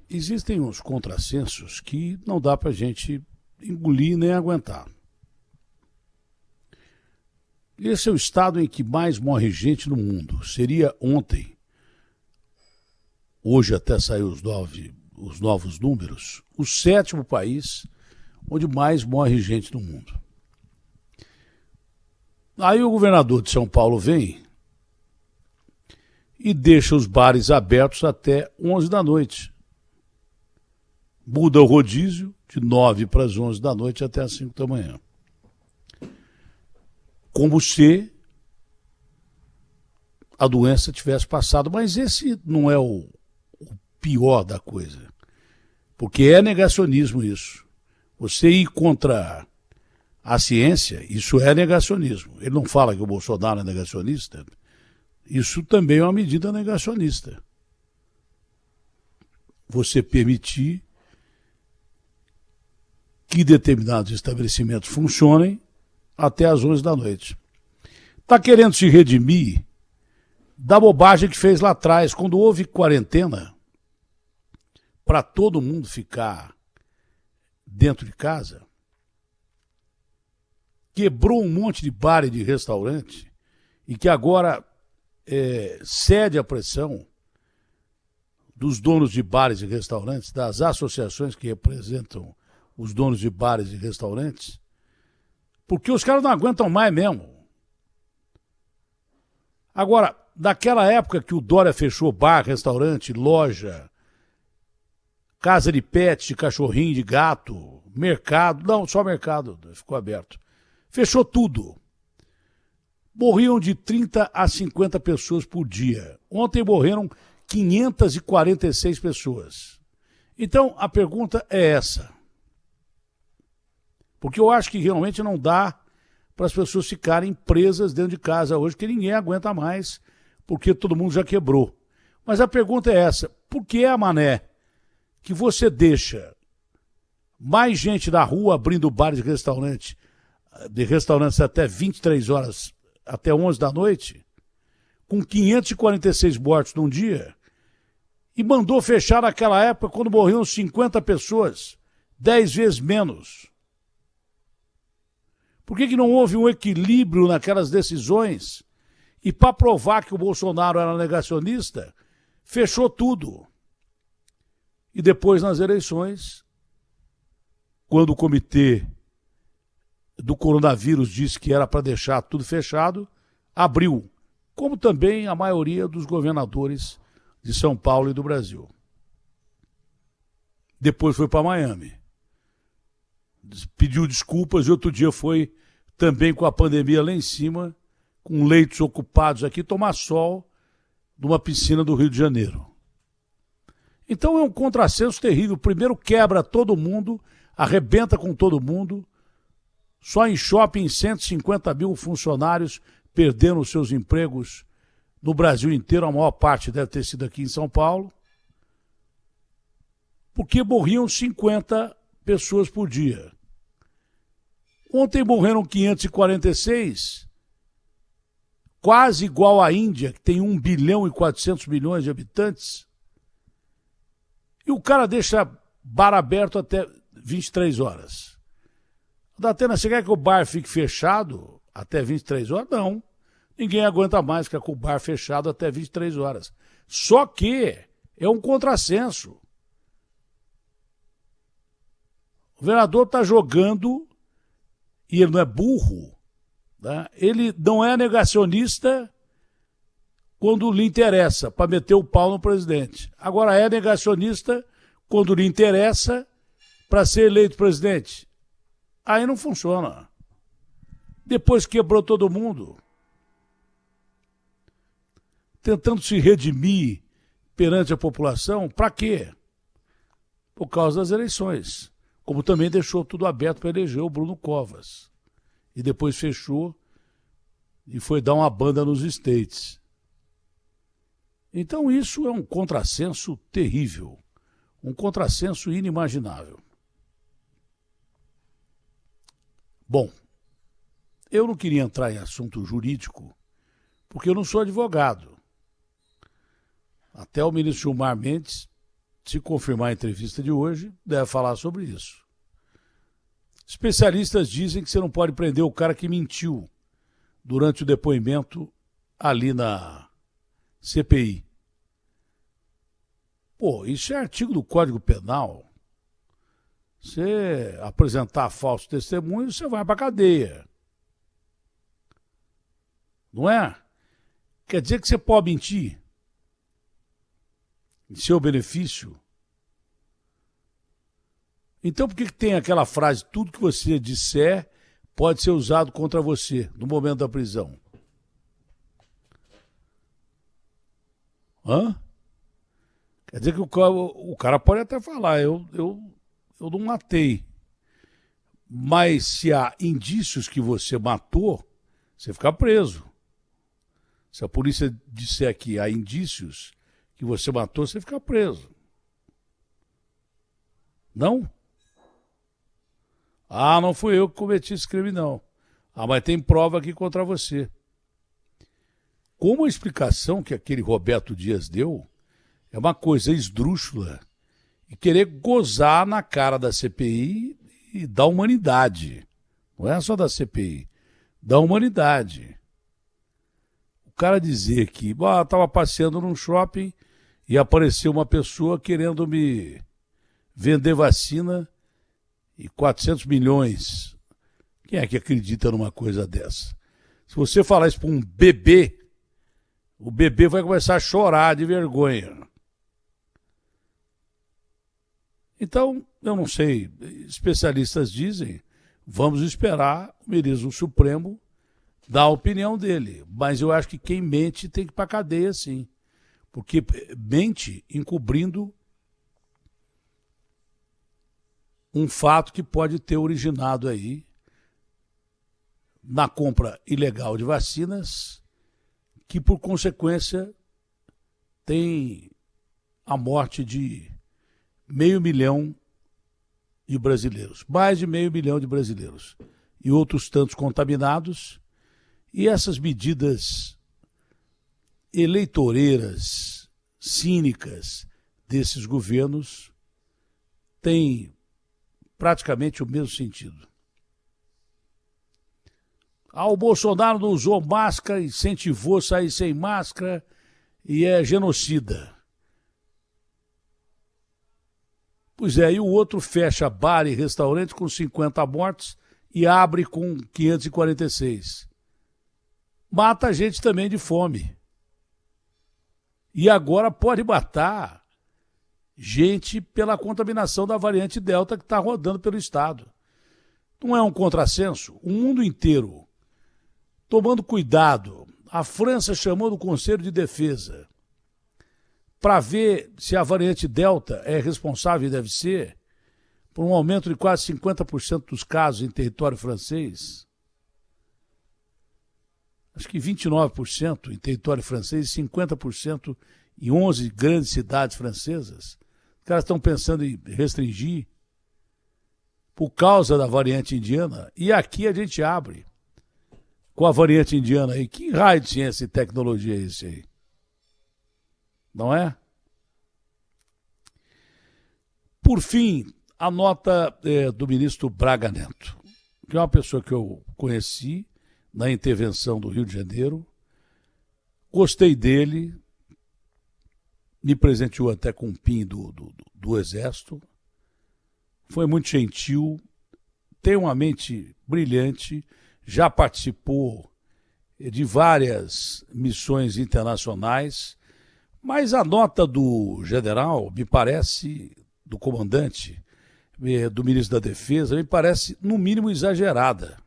Existem uns contrassensos que não dá para a gente engolir nem aguentar. Esse é o estado em que mais morre gente no mundo. Seria ontem, hoje até sair os novos números, o 7º país onde mais morre gente no mundo. Aí o governador de São Paulo vem e deixa os bares abertos até 11 da noite. Muda o rodízio de 9 para as 11 da noite até as 5 da manhã. Como se a doença tivesse passado. Mas esse não é o pior da coisa. Porque é negacionismo isso. Você ir contra a ciência, isso é negacionismo. Ele não fala que o Bolsonaro é negacionista. Isso também é uma medida negacionista. Você permitir que determinados estabelecimentos funcionem até às 11 da noite. Está querendo se redimir da bobagem que fez lá atrás, quando houve quarentena, para todo mundo ficar dentro de casa, quebrou um monte de bar e de restaurante, e que agora cede à pressão dos donos de bares e restaurantes, das associações que representam os donos de bares e restaurantes, porque os caras não aguentam mais mesmo. Agora, daquela época que o Dória fechou bar, restaurante, loja, casa de pet, de cachorrinho, de gato, mercado, não, só mercado ficou aberto. Fechou tudo. Morriam de 30 a 50 pessoas por dia. Ontem morreram 546 pessoas. Então, a pergunta é essa. Porque eu acho que realmente não dá para as pessoas ficarem presas dentro de casa hoje, que ninguém aguenta mais, porque todo mundo já quebrou. Mas a pergunta é essa: por que a mané que você deixa mais gente na rua abrindo bares de restaurantes até 23 horas, até 11 da noite, com 546 mortos num dia, e mandou fechar naquela época quando morriam 50 pessoas, 10 vezes menos? Por que não houve um equilíbrio naquelas decisões? E para provar que o Bolsonaro era negacionista, fechou tudo. E depois, nas eleições, quando o comitê do coronavírus disse que era para deixar tudo fechado, abriu, como também a maioria dos governadores de São Paulo e do Brasil. Depois foi para Miami. Pediu desculpas e outro dia foi também com a pandemia lá em cima, com leitos ocupados aqui, tomar sol numa piscina do Rio de Janeiro. Então é um contrassenso terrível. Primeiro quebra todo mundo, arrebenta com todo mundo. Só em shopping 150 mil funcionários perderam os seus empregos no Brasil inteiro. A maior parte deve ter sido aqui em São Paulo. Porque morriam 50 pessoas por dia. Ontem morreram 546, quase igual à Índia, que tem 1 bilhão e 400 milhões de habitantes. E o cara deixa bar aberto até 23 horas. Datena, você quer que o bar fique fechado até 23 horas? Não. Ninguém aguenta mais ficar com o bar fechado até 23 horas. Só que é um contrassenso. O vereador está jogando, e ele não é burro, né? Ele não é negacionista quando lhe interessa, para meter o pau no presidente. Agora é negacionista quando lhe interessa para ser eleito presidente. Aí não funciona. Depois quebrou todo mundo. Tentando se redimir perante a população, para quê? Por causa das eleições. Como também deixou tudo aberto para eleger o Bruno Covas. E depois fechou e foi dar uma banda nos States. Então isso é um contrassenso terrível, um contrassenso inimaginável. Bom, eu não queria entrar em assunto jurídico, porque eu não sou advogado. Até o ministro Gilmar Mendes se confirmar a entrevista de hoje, deve falar sobre isso. Especialistas dizem que você não pode prender o cara que mentiu durante o depoimento ali na CPI. Pô, isso é artigo do Código Penal. Você apresentar falso testemunho, você vai para a cadeia. Não é? Quer dizer que você pode mentir em seu benefício? Então por que tem aquela frase, tudo que você disser pode ser usado contra você no momento da prisão? Hã? Quer dizer que o cara pode até falar, eu não matei. Mas se há indícios que você matou, você fica preso. Se a polícia disser que há indícios que você matou, você fica preso. Não? Ah, não fui eu que cometi esse crime, não. Ah, mas tem prova aqui contra você. Como a explicação que aquele Roberto Dias deu é uma coisa esdrúxula e querer gozar na cara da CPI e da humanidade. Não é só da CPI, da humanidade. O cara dizer que estava passeando num shopping e apareceu uma pessoa querendo me vender vacina e 400 milhões. Quem é que acredita numa coisa dessa? Se você falar isso para um bebê, o bebê vai começar a chorar de vergonha. Então, eu não sei, especialistas dizem, vamos esperar o ministro Supremo dar a opinião dele. Mas eu acho que quem mente tem que ir para a cadeia, sim. Porque mente encobrindo um fato que pode ter originado aí na compra ilegal de vacinas, que por consequência tem a morte de 500 mil de brasileiros, mais de 500 mil de brasileiros, e outros tantos contaminados, e essas medidas eleitoreiras, cínicas desses governos têm praticamente o mesmo sentido. O Bolsonaro não usou máscara, incentivou a sair sem máscara e é genocida. Pois é, e o outro fecha bar e restaurante com 50 mortes e abre com 546. Mata a gente também de fome. E agora pode matar gente pela contaminação da variante Delta que está rodando pelo estado. Não é um contrassenso? O mundo inteiro tomando cuidado. A França chamou o Conselho de Defesa para ver se a variante Delta é responsável, e deve ser, por um aumento de quase 50% dos casos em território francês. Acho que 29% em território francês e 50% em 11 grandes cidades francesas. Os caras estão pensando em restringir por causa da variante indiana. E aqui a gente abre com a variante indiana aí. Que raio de ciência e tecnologia é esse aí? Não é? Por fim, a nota do ministro Braga Neto, que é uma pessoa que eu conheci na intervenção do Rio de Janeiro. Gostei dele, me presenteou até com um PIN do Exército, foi muito gentil, tem uma mente brilhante, já participou de várias missões internacionais, mas a nota do general, me parece, do comandante, do ministro da Defesa, me parece, no mínimo, exagerada.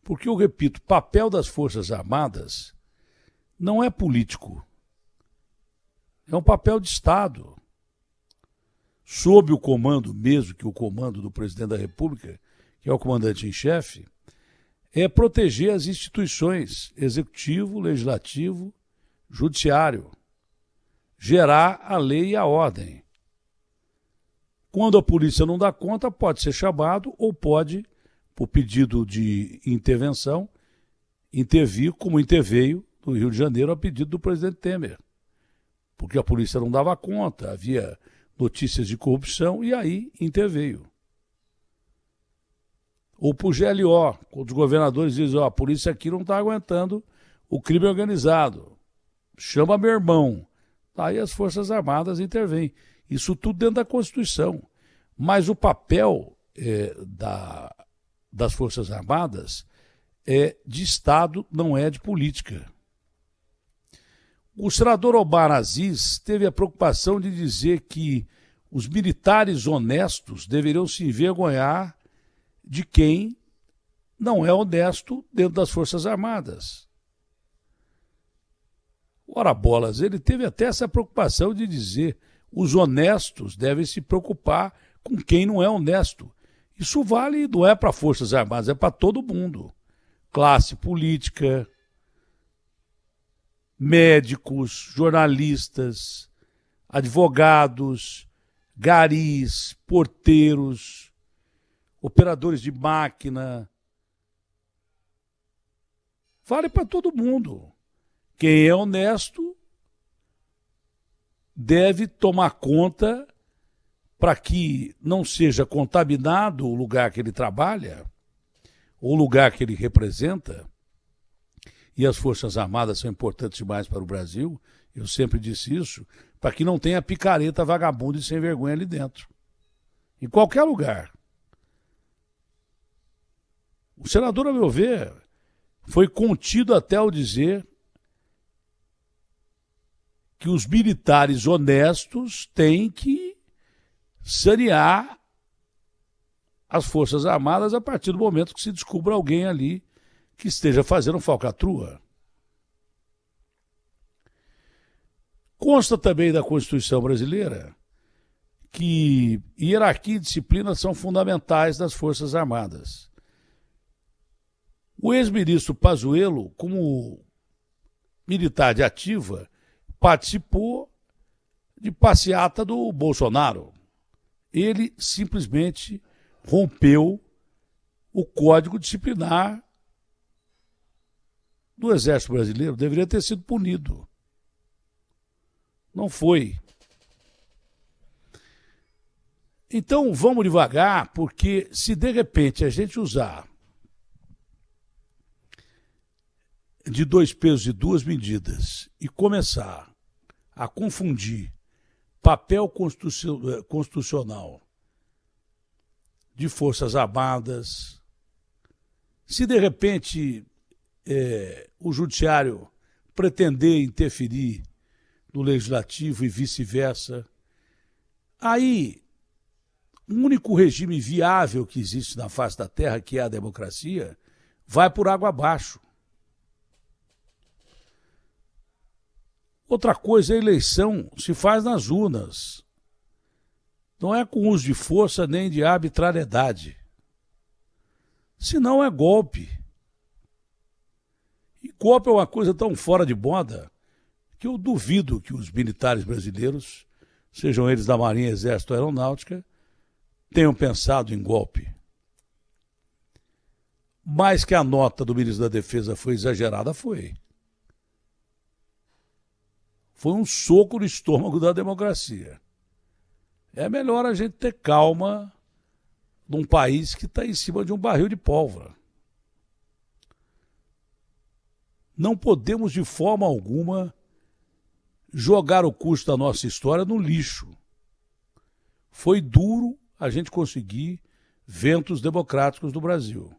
Porque, eu repito, o papel das Forças Armadas não é político. É um papel de Estado. Sob o comando, mesmo que o comando do presidente da República, que é o comandante em chefe, é proteger as instituições, executivo, legislativo, judiciário, gerar a lei e a ordem. Quando a polícia não dá conta, pode ser chamado ou pode, por pedido de intervenção, intervir, como interveio no Rio de Janeiro a pedido do presidente Temer. Porque a polícia não dava conta, havia notícias de corrupção e aí interveio. Ou para o GLO, quando os governadores dizem, a polícia aqui não está aguentando o crime organizado. Chama meu irmão. Aí as Forças Armadas intervêm. Isso tudo dentro da Constituição. Mas o papel das Forças Armadas é de Estado, não é de política. O senador Omar Aziz teve a preocupação de dizer que os militares honestos deveriam se envergonhar de quem não é honesto dentro das Forças Armadas. Ora bolas, ele teve até essa preocupação de dizer os honestos devem se preocupar com quem não é honesto. Isso vale, não é para Forças Armadas, é para todo mundo. Classe política, médicos, jornalistas, advogados, garis, porteiros, operadores de máquina. Vale para todo mundo. Quem é honesto deve tomar conta para que não seja contaminado o lugar que ele trabalha, o lugar que ele representa. E as Forças Armadas são importantes demais para o Brasil, eu sempre disse isso, para que não tenha picareta, vagabundo e sem vergonha ali dentro. Em qualquer lugar. O senador, a meu ver, foi contido até ao dizer que os militares honestos têm que sanear as Forças Armadas a partir do momento que se descubra alguém ali que esteja fazendo falcatrua. Consta também da Constituição brasileira que hierarquia e disciplina são fundamentais das Forças Armadas. O ex-ministro Pazuello, como militar de ativa, participou de passeata do Bolsonaro. Ele simplesmente rompeu o Código Disciplinar do Exército Brasileiro. Deveria ter sido punido. Não foi. Então vamos devagar, porque se de repente a gente usar de dois pesos e duas medidas e começar a confundir papel constitucional de Forças Armadas, se de repente o Judiciário pretender interferir no Legislativo e vice-versa, aí o único regime viável que existe na face da Terra, que é a democracia, vai por água abaixo. Outra coisa, a eleição se faz nas urnas. Não é com uso de força nem de arbitrariedade. Senão é golpe. E golpe é uma coisa tão fora de moda que eu duvido que os militares brasileiros, sejam eles da Marinha, Exército ou Aeronáutica, tenham pensado em golpe. Mas que a nota do ministro da Defesa foi exagerada, foi. Foi um soco no estômago da democracia. É melhor a gente ter calma num país que está em cima de um barril de pólvora. Não podemos, de forma alguma, jogar o curso da nossa história no lixo. Foi duro a gente conseguir ventos democráticos do Brasil.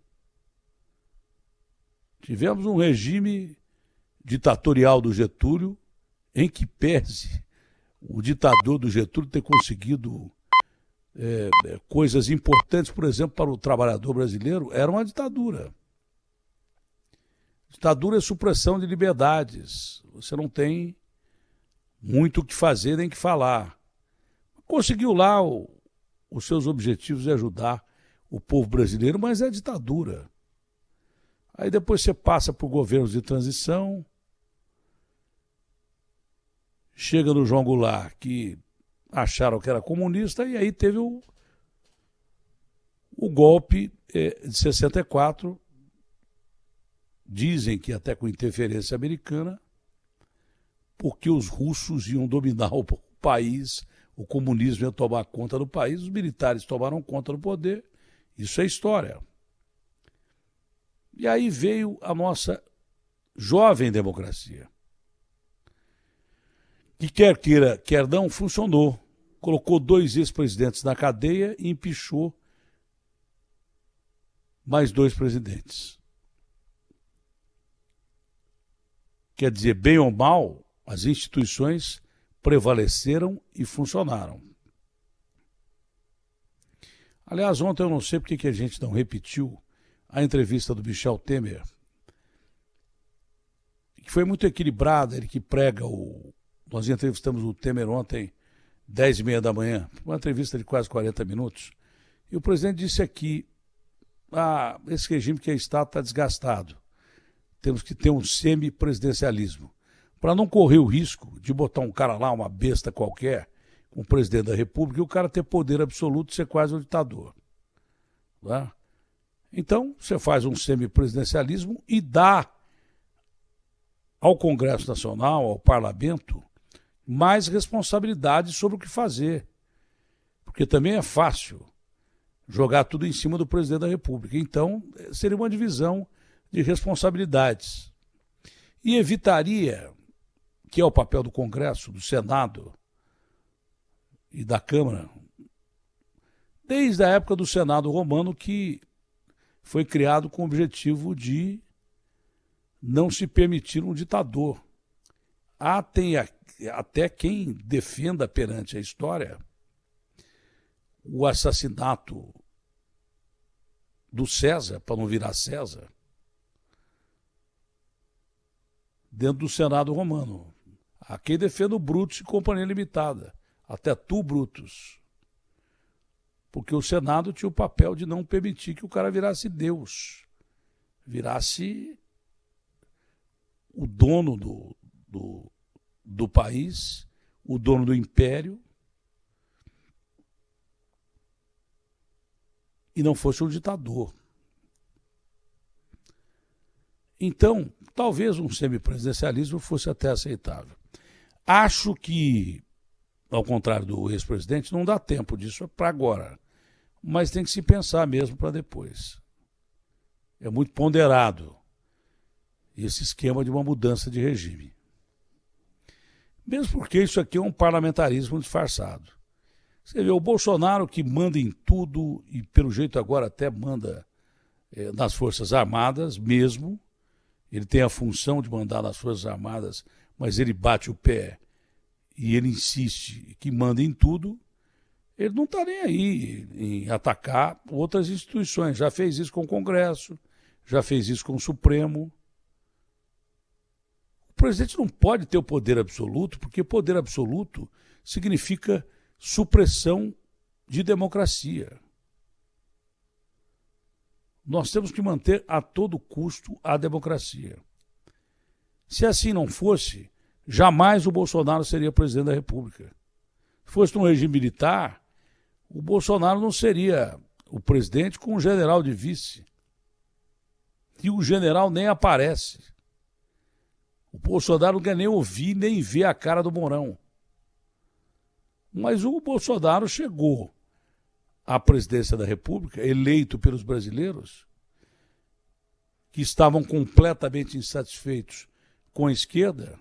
Tivemos um regime ditatorial do Getúlio, em que pese o ditador do Getúlio ter conseguido coisas importantes, por exemplo, para o trabalhador brasileiro, era uma ditadura. Ditadura é supressão de liberdades. Você não tem muito o que fazer nem o que falar. Conseguiu lá os seus objetivos de ajudar o povo brasileiro, mas é ditadura. Aí depois você passa por governos de transição, chega no João Goulart, que acharam que era comunista, e aí teve o golpe de 64, dizem que até com interferência americana, porque os russos iam dominar o país o comunismo ia tomar conta do país, os militares tomaram conta do poder. Isso é história. E aí veio a nossa jovem democracia, que quer queira, quer não, funcionou. Colocou 2 ex-presidentes na cadeia e empichou mais 2 presidentes. Quer dizer, bem ou mal, as instituições prevaleceram e funcionaram. Aliás, ontem eu não sei porque que a gente não repetiu a entrevista do Michel Temer, que foi muito equilibrada, ele que prega o... Nós entrevistamos o Temer ontem, 10h30 da manhã, uma entrevista de quase 40 minutos, e o presidente disse aqui, esse regime que está desgastado, temos que ter um semipresidencialismo, para não correr o risco de botar um cara lá, uma besta qualquer, um presidente da República, e o cara ter poder absoluto e ser quase um ditador. Né? Então, você faz um semipresidencialismo e dá ao Congresso Nacional, ao Parlamento, mais responsabilidade sobre o que fazer. Porque também é fácil jogar tudo em cima do presidente da República. Então, seria uma divisão de responsabilidades. E evitaria, que é o papel do Congresso, do Senado e da Câmara, desde a época do Senado romano, que foi criado com o objetivo de não se permitir um ditador. Tem até quem defenda perante a história o assassinato do César, para não virar César, dentro do Senado romano. Há quem defenda o Brutus e Companhia Limitada, até tu, Brutus. Porque o Senado tinha o papel de não permitir que o cara virasse Deus, virasse o dono do país, o dono do império, e não fosse um ditador. Então, talvez um semipresidencialismo fosse até aceitável. Acho que, ao contrário do ex-presidente, não dá tempo disso para agora, mas tem que se pensar mesmo para depois. É muito ponderado esse esquema de uma mudança de regime. Mesmo porque isso aqui é um parlamentarismo disfarçado. Você vê o Bolsonaro que manda em tudo e pelo jeito agora até manda nas Forças Armadas mesmo. Ele tem a função de mandar nas Forças Armadas, mas ele bate o pé e ele insiste que manda em tudo. Ele não está nem aí em atacar outras instituições. Já fez isso com o Congresso, já fez isso com o Supremo. O presidente não pode ter o poder absoluto, porque poder absoluto significa supressão de democracia. Nós temos que manter a todo custo a democracia. Se assim não fosse, jamais o Bolsonaro seria presidente da República. Se fosse um regime militar, o Bolsonaro não seria o presidente com um general de vice. E o general nem aparece. O Bolsonaro não quer nem ouvir, nem ver a cara do Mourão. Mas o Bolsonaro chegou à presidência da República, eleito pelos brasileiros, que estavam completamente insatisfeitos com a esquerda,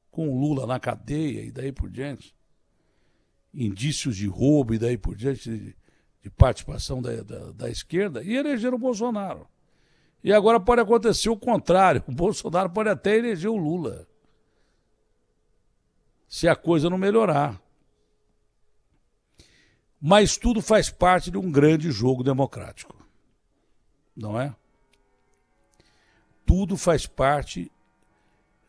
com o Lula na cadeia e daí por diante, indícios de roubo e daí por diante de participação da esquerda, e elegeram o Bolsonaro. E agora pode acontecer o contrário, o Bolsonaro pode até eleger o Lula, se a coisa não melhorar. Mas tudo faz parte de um grande jogo democrático, não é? Tudo faz parte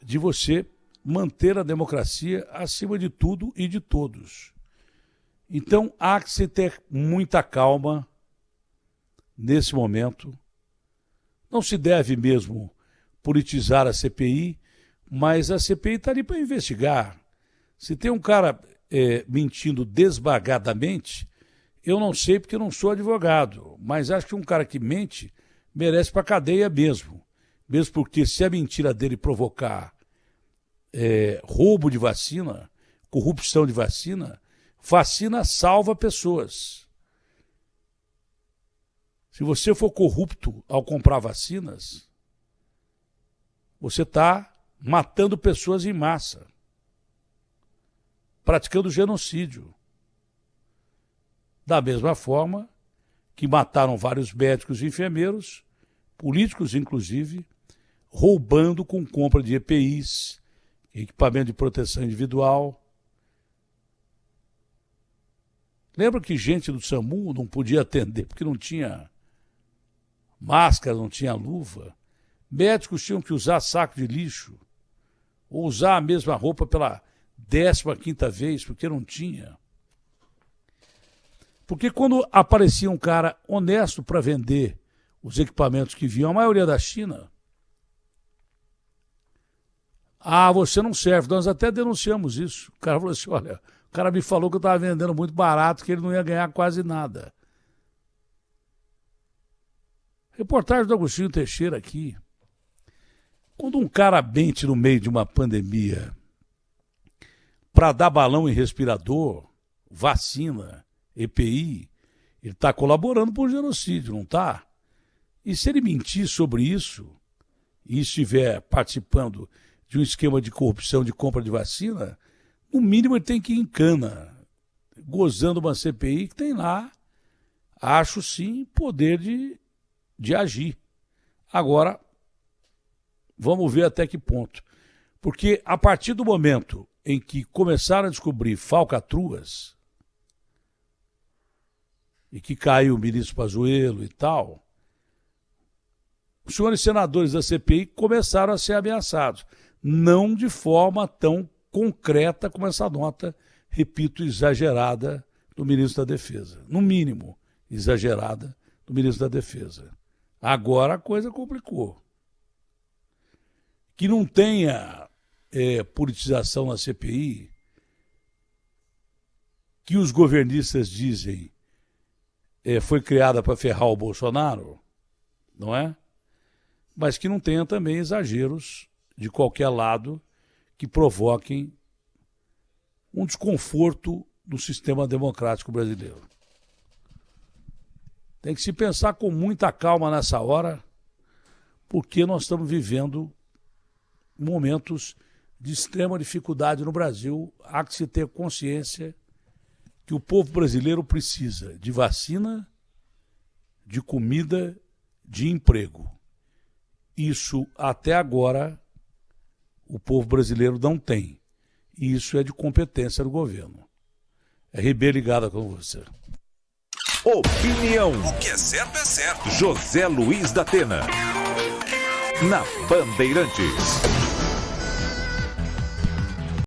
de você manter a democracia acima de tudo e de todos. Então há que se ter muita calma nesse momento. Não se deve mesmo politizar a CPI, mas a CPI está ali para investigar. Se tem um cara mentindo desbagadamente, eu não sei porque eu não sou advogado, mas acho que um cara que mente merece para a cadeia mesmo. Mesmo porque se a mentira dele provocar roubo de vacina, corrupção de vacina, Vacina salva pessoas. Se você for corrupto ao comprar vacinas, você está matando pessoas em massa, praticando genocídio. Da mesma forma que mataram vários médicos e enfermeiros, políticos inclusive, roubando com compra de EPIs, equipamento de proteção individual. Lembra que gente do SAMU não podia atender porque não tinha máscara, não tinha luva? Médicos tinham que usar saco de lixo, ou usar a mesma roupa pela 15ª vez, porque não tinha. Porque quando aparecia um cara honesto para vender os equipamentos que vinham, a maioria da China, você não serve. Nós até denunciamos isso. O cara falou assim, olha, o cara me falou que eu estava vendendo muito barato, que ele não ia ganhar quase nada. Reportagem do Agostinho Teixeira aqui. Quando um cara mente no meio de uma pandemia para dar balão em respirador, vacina, EPI, ele está colaborando para o genocídio, não está? E se ele mentir sobre isso e estiver participando de um esquema de corrupção de compra de vacina, no mínimo ele tem que ir em cana, gozando uma CPI que tem lá, acho sim, poder de agir. Agora, vamos ver até que ponto. Porque a partir do momento em que começaram a descobrir falcatruas, e que caiu o ministro Pazuello e tal, os senhores senadores da CPI começaram a ser ameaçados. Não de forma tão concreta como essa nota, repito, exagerada do ministro da Defesa. No mínimo, exagerada do ministro da Defesa. Agora a coisa complicou. Que não tenha politização na CPI, que os governistas dizem foi criada para ferrar o Bolsonaro, não é? Mas que não tenha também exageros de qualquer lado que provoquem um desconforto do sistema democrático brasileiro. Tem que se pensar com muita calma nessa hora, porque nós estamos vivendo momentos de extrema dificuldade no Brasil. Há que se ter consciência que o povo brasileiro precisa de vacina, de comida, de emprego. Isso, até agora, o povo brasileiro não tem. E isso é de competência do governo. RB ligada com você. Opinião. O que é certo é certo. José Luiz da Atena. Na Bandeirantes.